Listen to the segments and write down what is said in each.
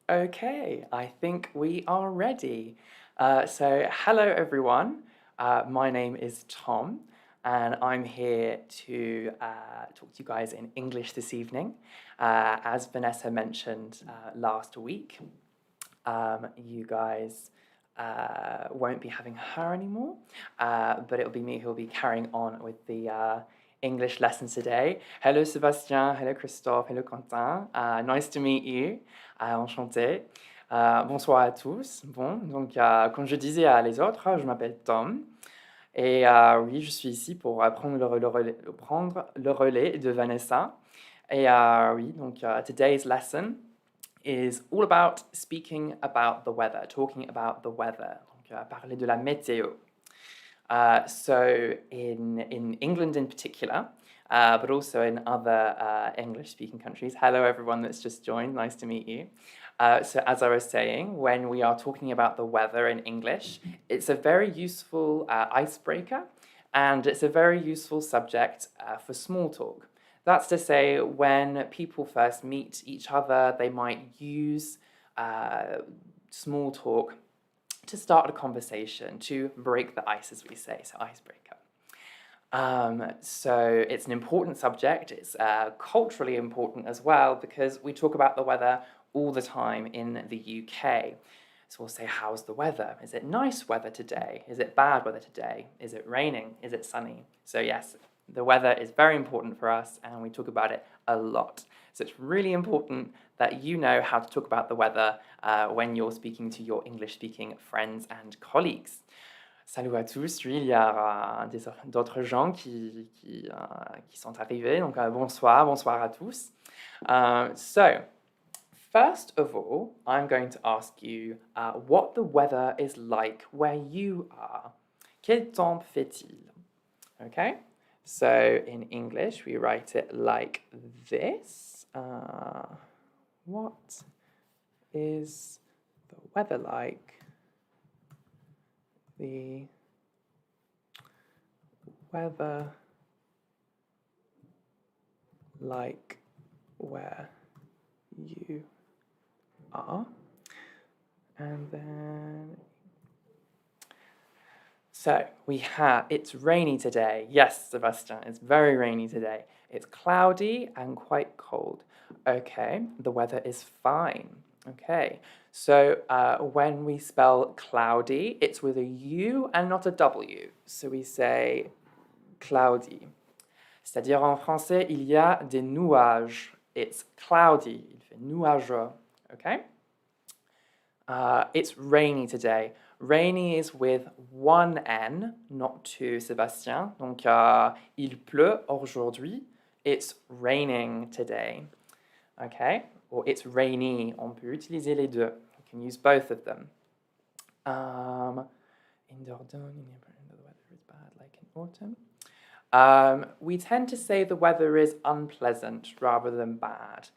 Okay, I think we are ready. So hello everyone. My name is Tom, and I'm here to talk to you guys in English this evening. As Vanessa mentioned last week, you guys won't be having her anymore, but it'll be me who'll be carrying on with the English lesson today. Hello Sébastien, hello Christophe, hello Quentin. Nice to meet you. Enchanté. Bonsoir à tous. Bon, donc comme je disais à les autres, je m'appelle Tom. Et oui, je suis ici pour prendre le relais de Vanessa. Et oui, donc today's lesson is all about speaking about the weather, talking about the weather. Donc parler de la météo. So in England in particular, but also in other English-speaking countries. Hello, everyone that's just joined. Nice to meet you. So as I was saying, when we are talking about the weather in English, it's a very useful icebreaker, and it's a very useful subject for small talk. That's to say, when people first meet each other, they might use small talk to start a conversation, to break the ice, as we say, so icebreaker. So it's an important subject. It's culturally important as well because we talk about the weather all the time in the UK. So we'll say, how's the weather? Is it nice weather today? Is it bad weather today? Is it raining? Is it sunny? So yes, the weather is very important for us and we talk about it a lot. So it's really important that you know how to talk about the weather when you're speaking to your English-speaking friends and colleagues. Salut à tous, oui, il y a d'autres gens qui sont arrivés, donc bonsoir à tous. So, first of all, I'm going to ask you what the weather is like where you are. Quel temps fait-il? Okay, so in English we write it like this. What is the weather like? The weather like where you are. And then, so we have, it's rainy today. Yes, Sebastian, it's very rainy today. It's cloudy and quite cold. Okay, the weather is fine. Okay, so when we spell cloudy, it's with a U and not a W. So we say cloudy. C'est-à-dire en français, il y a des nuages. It's cloudy. Il fait nuageux. Okay? It's rainy today. Rainy is with one N, not two, Sébastien. Donc, il pleut aujourd'hui. It's raining today. Okay? Or it's rainy. On peut utiliser les deux. You can use both of them. In Dordogne, the weather is bad, like in autumn. We tend to say the weather is unpleasant rather than bad,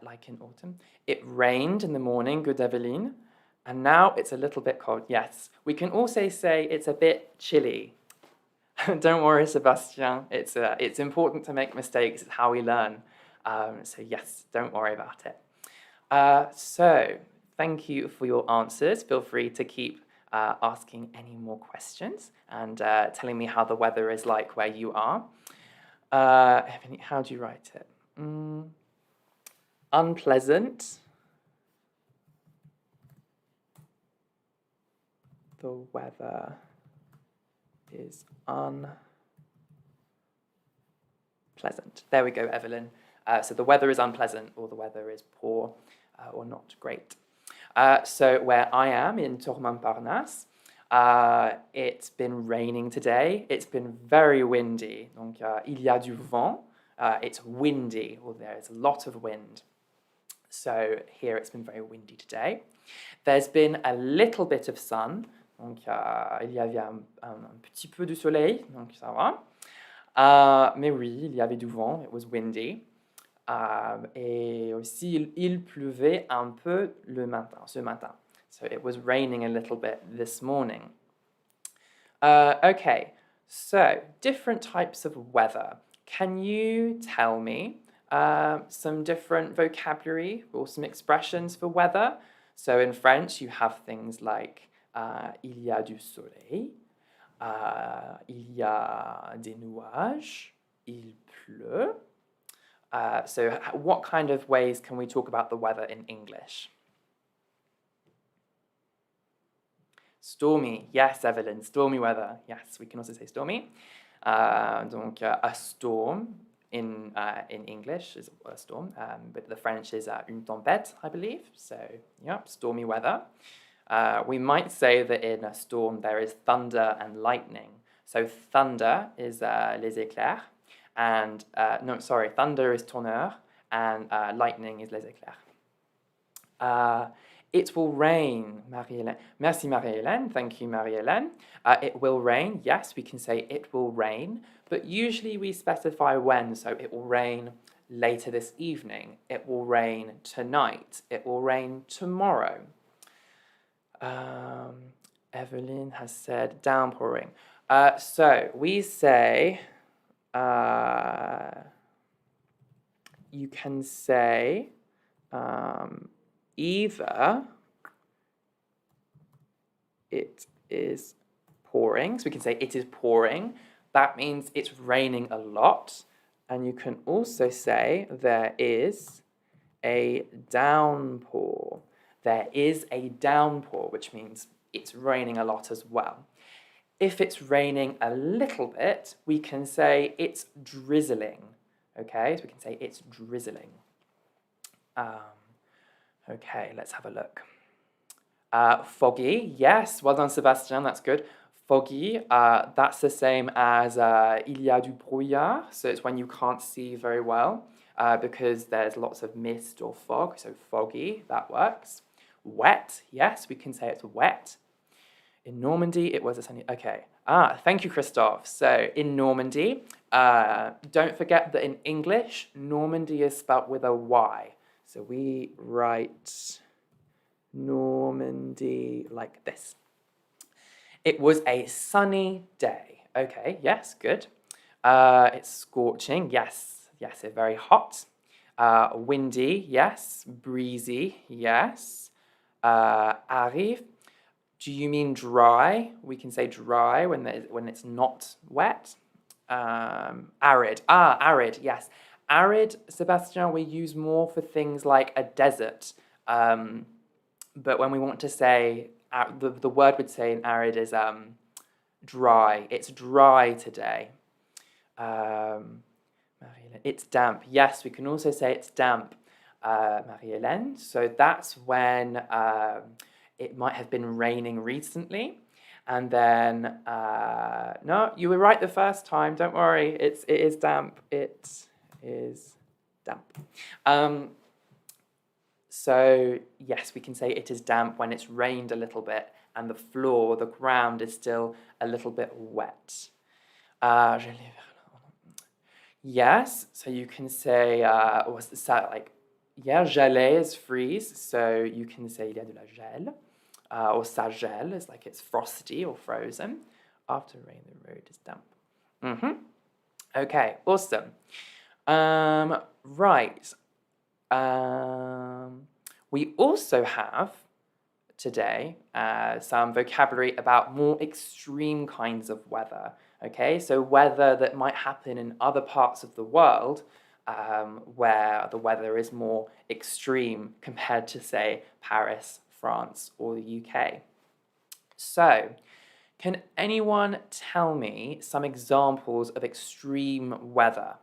like in autumn. It rained in the morning, good Eveline, and now it's a little bit cold. Yes, we can also say it's a bit chilly. Don't worry, Sebastian. It's important to make mistakes. It's how we learn. So yes, don't worry about it. So thank you for your answers. Feel free to keep asking any more questions and telling me how the weather is like where you are. How do you write it? Unpleasant. The weather is unpleasant. There we go, Evelyn. So the weather is unpleasant, or the weather is poor, or not great. So where I am, in Tournon-Parnasse, it's been raining today. It's been very windy. Donc, il y a du vent. It's windy, or there is a lot of wind. So here it's been very windy today. There's been a little bit of sun. Donc, il y avait un petit peu de soleil, donc ça va. Mais oui, il y avait du vent. It was windy. Et aussi, il pleuvait un peu ce matin. So it was raining a little bit this morning. Okay, so different types of weather. Can you tell me some different vocabulary or some expressions for weather. So in French, you have things like il y a du soleil, il y a des nuages, il pleut. So what kind of ways can we talk about the weather in English? Stormy, yes, Evelyn, stormy weather. Yes, we can also say stormy. Donc, a storm in English is a storm, but the French is une tempête, I believe. So, yeah, stormy weather. We might say that in a storm there is thunder and lightning. So, thunder is les éclairs, and thunder is tonnerre, and lightning is les éclairs. It will rain, Marie-Hélène. Merci, Marie-Hélène. Thank you, Marie-Hélène. It will rain. Yes, we can say it will rain, but usually we specify when. So it will rain later this evening. It will rain tonight. It will rain tomorrow. Evelyn has said downpouring. So we say, you can say, either it is pouring, so we can say it is pouring, that means it's raining a lot, and you can also say there is a downpour. There is a downpour, which means it's raining a lot as well. If it's raining a little bit, we can say it's drizzling, okay? So we can say it's drizzling. Okay, let's have a look. Foggy, yes, well done, Sébastien, that's good. Foggy, that's the same as il y a du brouillard, so it's when you can't see very well because there's lots of mist or fog, so foggy, that works. Wet, yes, we can say it's wet. In Normandy, it was a sunny, okay. Thank you, Christophe. So, in Normandy, don't forget that in English, Normandy is spelt with a Y. So we write Normandy like this. It was a sunny day. Okay, yes, good. It's scorching. Yes, it's very hot. Windy, yes. Breezy, yes. Arrive. Do you mean dry? We can say dry when it's not wet. Arid. Arid, yes. Arid, Sebastian, we use more for things like a desert. But when we want to say, the word we'd say in arid is dry. It's dry today. It's damp. Yes, we can also say it's damp, Marie-Hélène. So that's when it might have been raining recently. And then, no, you were right the first time. Don't worry, it is damp. It is damp. So, yes, we can say it is damp when it's rained a little bit and the ground is still a little bit wet. Yes, so you can say, gelé is freeze, so you can say il y a de la gel. Or ça gèle is like it's frosty or frozen. After rain, the road is damp. Okay, awesome. Right. We also have today some vocabulary about more extreme kinds of weather. Okay, so weather that might happen in other parts of the world where the weather is more extreme compared to, say, Paris, France, or the UK. So, can anyone tell me some examples of extreme weather?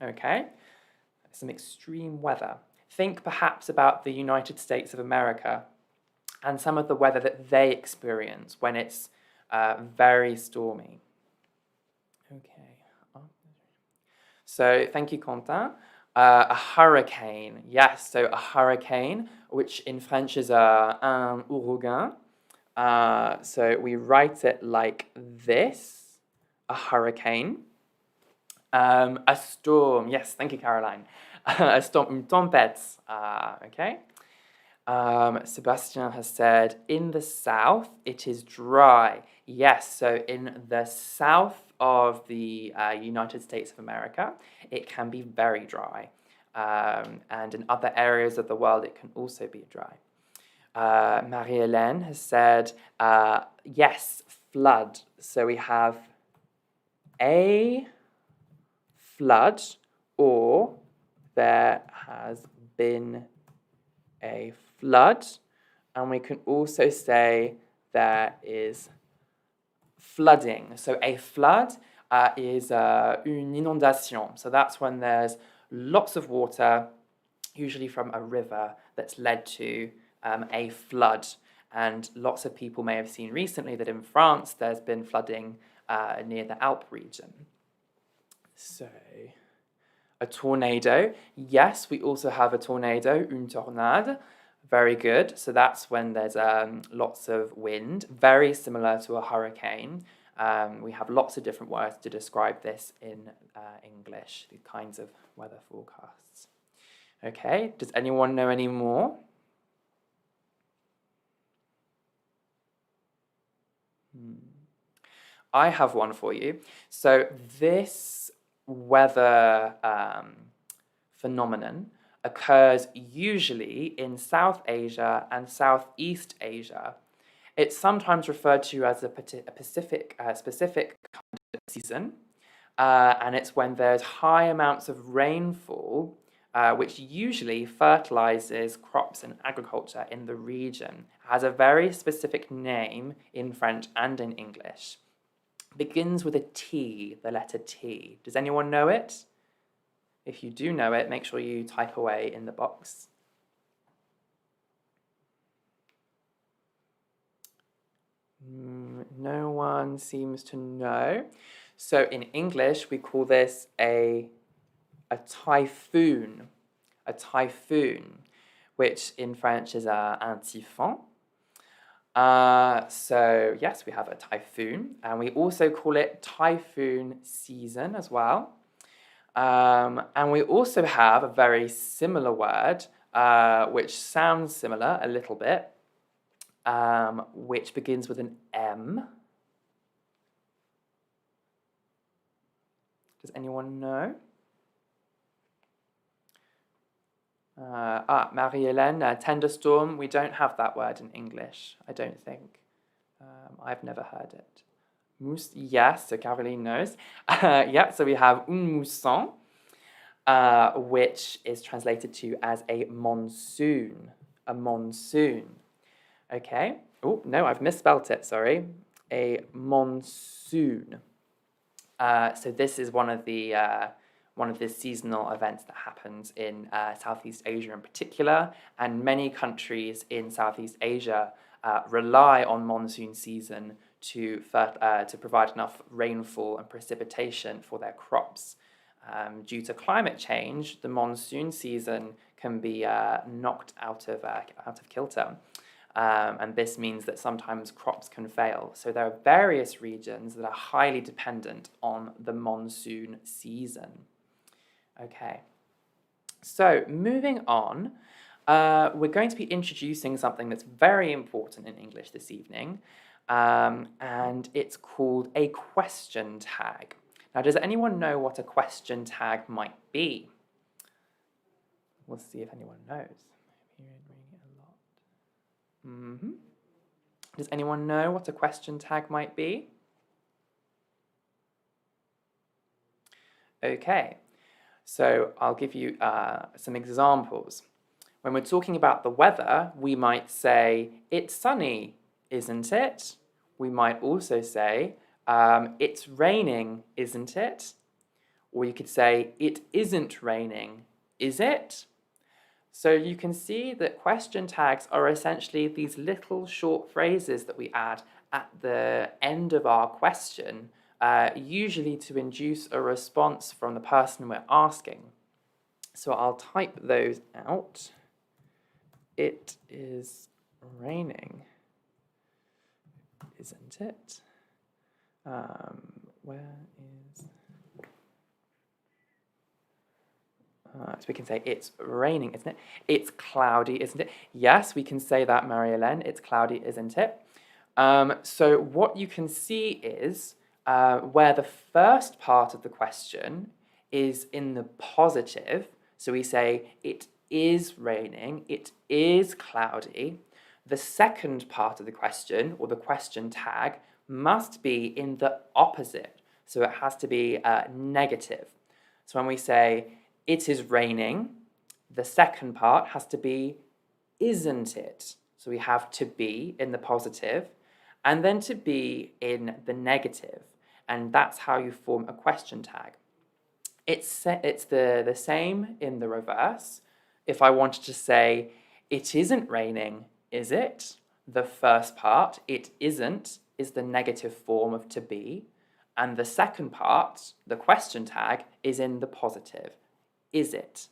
Okay, some extreme weather. Think perhaps about the United States of America and some of the weather that they experience when it's very stormy. Okay. So, thank you, Quentin. A hurricane, yes, so a hurricane, which in French is un ouragan. So we write it like this, a hurricane. A storm, yes, thank you, Caroline. A storm, une tempête, okay. Sebastian has said, in the south, it is dry. Yes, so in the south of the United States of America, it can be very dry. And in other areas of the world, it can also be dry. Marie-Hélène has said, yes, flood. So we have a flood, or there has been a flood. And we can also say there is flooding. So a flood is une inondation. So that's when there's lots of water, usually from a river, that's led to a flood. And lots of people may have seen recently that in France there's been flooding near the Alp region. So, a tornado. Yes, we also have a tornado, une tornade. Very good. So that's when there's lots of wind, very similar to a hurricane. We have lots of different words to describe this in English, the kinds of weather forecasts. Okay, does anyone know any more? I have one for you. So this weather phenomenon occurs usually in South Asia and Southeast Asia. It's sometimes referred to as a specific kind of season, and it's when there's high amounts of rainfall, which usually fertilizes crops and agriculture in the region. It has a very specific name in French and in English. It begins with a T, the letter T. Does anyone know it? If you do know it, make sure you type away in the box. No one seems to know. So in English, we call this a typhoon. A typhoon, which in French is un typhon. So yes, we have a typhoon, and we also call it typhoon season as well. And we also have a very similar word, which sounds similar a little bit, which begins with an M. Does anyone know? Marie-Hélène, thunderstorm. We don't have that word in English, I don't think. I've never heard it. Yes, so Caroline knows. Yeah, so we have un mousson, which is translated to as a monsoon. A monsoon. Okay. Oh, no, I've misspelt it, sorry. A monsoon. So this is one of the seasonal events that happens in Southeast Asia in particular, and many countries in Southeast Asia rely on monsoon season to provide enough rainfall and precipitation for their crops. Due to climate change, the monsoon season can be knocked out of kilter. And this means that sometimes crops can fail. So there are various regions that are highly dependent on the monsoon season. Okay, so moving on, we're going to be introducing something that's very important in English this evening, and it's called a question tag. Now, does anyone know what a question tag might be? We'll see if anyone knows. Does anyone know what a question tag might be? Okay, so I'll give you some examples. When we're talking about the weather, we might say, it's sunny, isn't it? We might also say, it's raining, isn't it? Or you could say, it isn't raining, is it? So you can see that question tags are essentially these little short phrases that we add at the end of our question, usually to induce a response from the person we're asking. So I'll type those out. It is raining, isn't it? Where is... so we can say, it's raining, isn't it? It's cloudy, isn't it? Yes, we can say that, Marie-Hélène. It's cloudy, isn't it? So what you can see is where the first part of the question is in the positive. So we say, it is raining, it is cloudy. The second part of the question, or the question tag, must be in the opposite. So it has to be negative. So when we say, it is raining, the second part has to be, isn't it? So we have to be in the positive, and then to be in the negative. And that's how you form a question tag. It's the same in the reverse. If I wanted to say, it isn't raining, is it? The first part, it isn't, is the negative form of to be. And the second part, the question tag, is in the positive. Is it?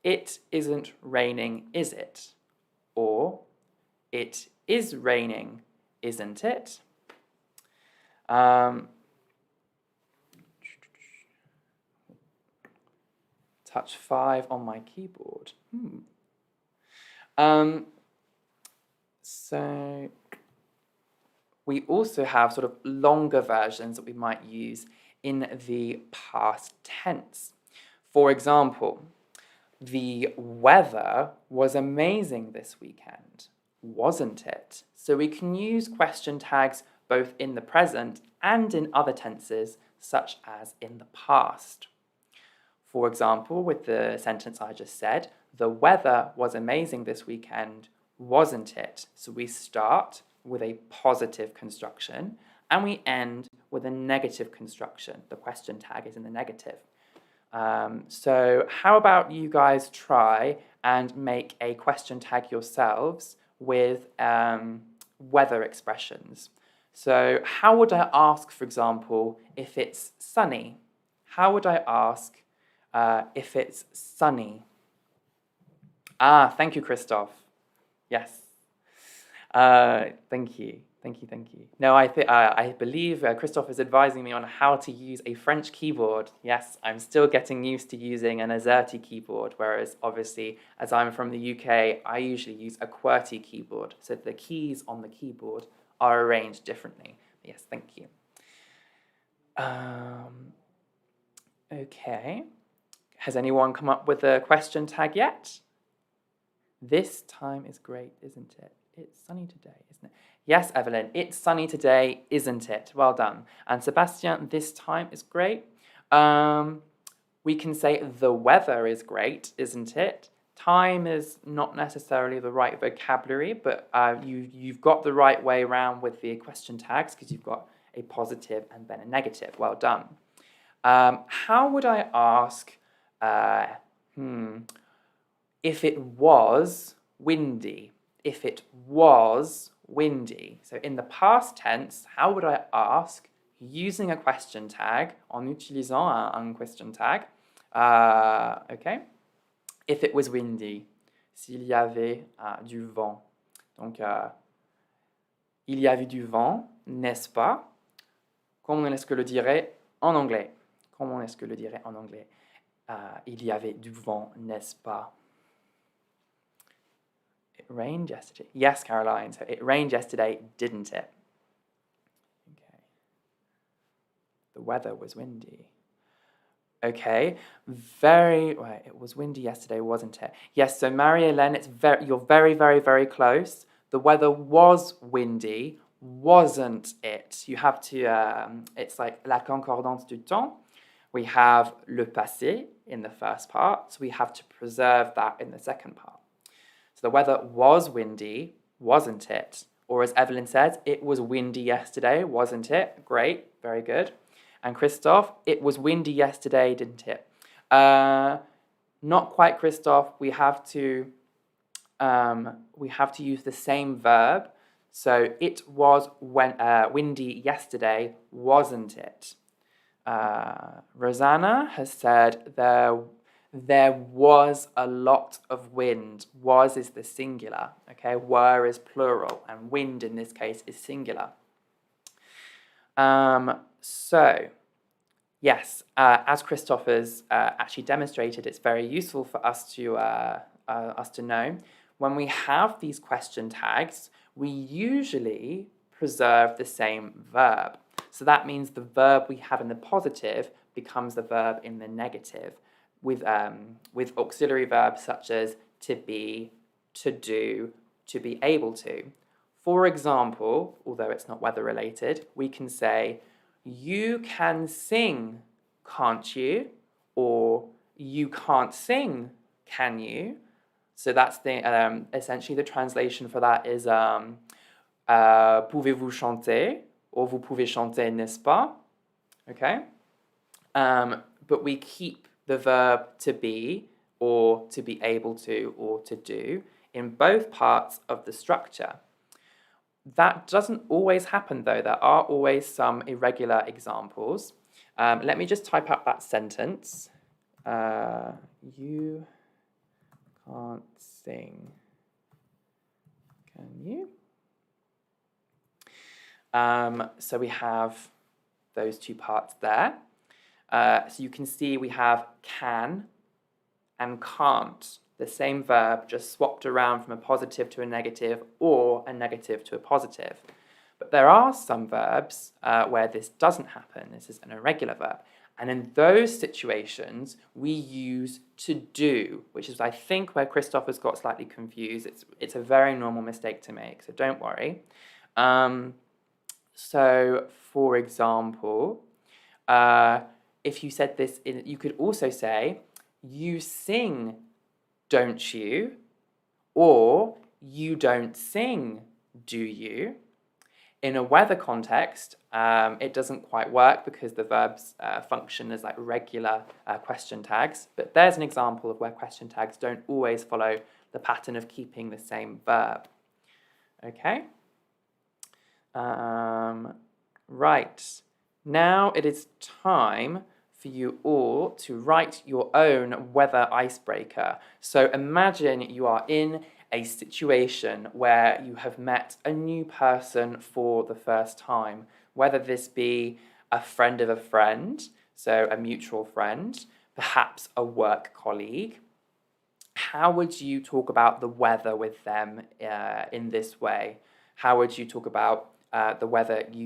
It isn't raining, is it? Or, it is raining, isn't it? Touch 5 on my keyboard. So we also have sort of longer versions that we might use in the past tense. For example, the weather was amazing this weekend, wasn't it? So we can use question tags both in the present and in other tenses, such as in the past. For example, with the sentence I just said, the weather was amazing this weekend, wasn't it? So we start with a positive construction and we end with a negative construction. The question tag is in the negative. So how about you guys try and make a question tag yourselves with weather expressions. So how would I ask, for example, if it's sunny? How would I ask if it's sunny? Thank you, Christophe. Yes. Thank you. No, I believe Christophe is advising me on how to use a French keyboard. Yes, I'm still getting used to using an AZERTY keyboard, whereas obviously, as I'm from the UK, I usually use a QWERTY keyboard. So the keys on the keyboard are arranged differently. Yes, thank you. Okay. Has anyone come up with a question tag yet? This time is great, isn't it? It's sunny today, isn't it? Yes, Evelyn, it's sunny today, isn't it? Well done. And Sebastian, this time is great. We can say the weather is great, isn't it? Time is not necessarily the right vocabulary, but you've got the right way around with the question tags because you've got a positive and then a negative. Well done. How would I ask if it was windy? If it was windy. So in the past tense, how would I ask using a question tag, en utilisant un question tag, okay? If it was windy, s'il y avait du vent. Donc, il y avait du vent, n'est-ce pas? Comment est-ce que le dirait en anglais? Comment est-ce que le dirait en anglais? Il y avait du vent, n'est-ce pas? It rained yesterday. Yes, Caroline. So it rained yesterday, didn't it? Okay. The weather was windy. Okay. It was windy yesterday, wasn't it? Yes, so Marie-Hélène, you're very, very, very close. The weather was windy, wasn't it? You have to, it's like la concordance du temps. We have le passé in the first part, so we have to preserve that in the second part. So the weather was windy, wasn't it? Or as Evelyn says, it was windy yesterday, wasn't it? Great, very good. And Christophe, it was windy yesterday, didn't it? Not quite, Christophe. We have to use the same verb. So it was windy yesterday, wasn't it? Rosanna has said there was a lot of wind. Was is the singular, okay? Were is plural, and wind in this case is singular. So, yes, as Christophe has actually demonstrated, it's very useful for us to know. When we have these question tags, we usually preserve the same verb. So that means the verb we have in the positive becomes the verb in the negative with auxiliary verbs such as to be, to do, to be able to. For example, although it's not weather related, we can say, you can sing, can't you? Or you can't sing, can you? So that's the essentially the translation for that is pouvez-vous chanter? Or vous pouvez chanter, n'est-ce pas? Okay? But we keep the verb to be, or to be able to, or to do in both parts of the structure. That doesn't always happen though. There are always some irregular examples. Let me just type out that sentence. You can't sing, can you? So we have those two parts there. So you can see we have can and can't, the same verb just swapped around from a positive to a negative or a negative to a positive. But there are some verbs where this doesn't happen. This is an irregular verb. And in those situations, we use to do, which is, I think, where Christoph has got slightly confused. It's a very normal mistake to make, so don't worry. So, for example, if you said this, you could also say, you sing, don't you? Or you don't sing, do you? In a weather context, it doesn't quite work because the verbs function as like regular question tags. But there's an example of where question tags don't always follow the pattern of keeping the same verb. Okay? Right. Now it is time for you all to write your own weather icebreaker. So imagine you are in a situation where you have met a new person for the first time, whether this be a friend of a friend, so a mutual friend, perhaps a work colleague. How would you talk about the weather with them in this way? How would you talk about the weather using